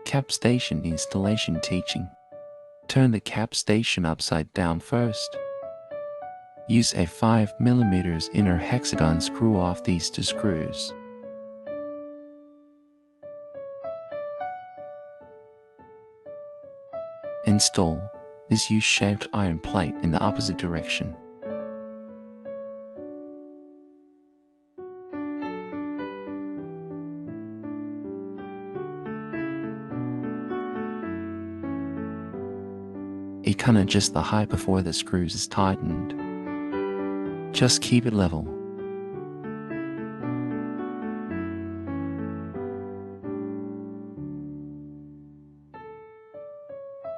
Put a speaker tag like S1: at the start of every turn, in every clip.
S1: Cap station installation teaching. Turn the cap station upside down first. Use a 5mm inner hexagon screw off these two screws. Install this U-shaped iron plate in the opposite direction. You can adjust the height before the screws is tightened. Just keep it level.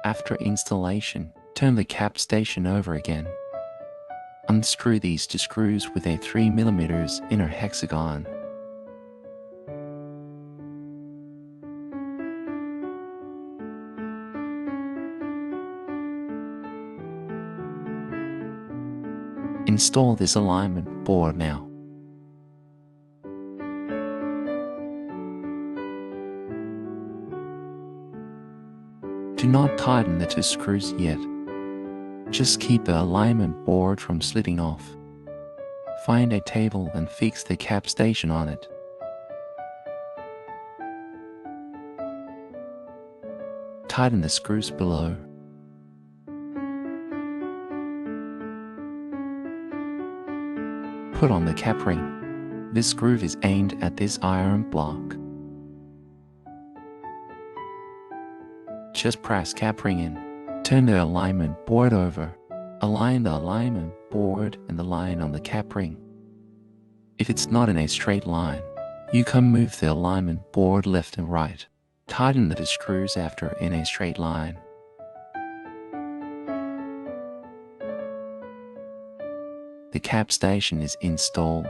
S1: After installation, turn the cap station over again. Unscrew these two screws with a 3mm inner hexagon. Install this alignment board now. Do not tighten the two screws yet. Just keep the alignment board from sliding off. Find a table and fix the cap station on it. Tighten the screws below. Put on the cap ring. This groove is aimed at this iron block. Just press cap ring in. Turn the alignment board over. Align the alignment board and the line on the cap ring. If it's not in a straight line, you can move the alignment board left and right. Tighten the screws after in a straight line. The cap station is installed.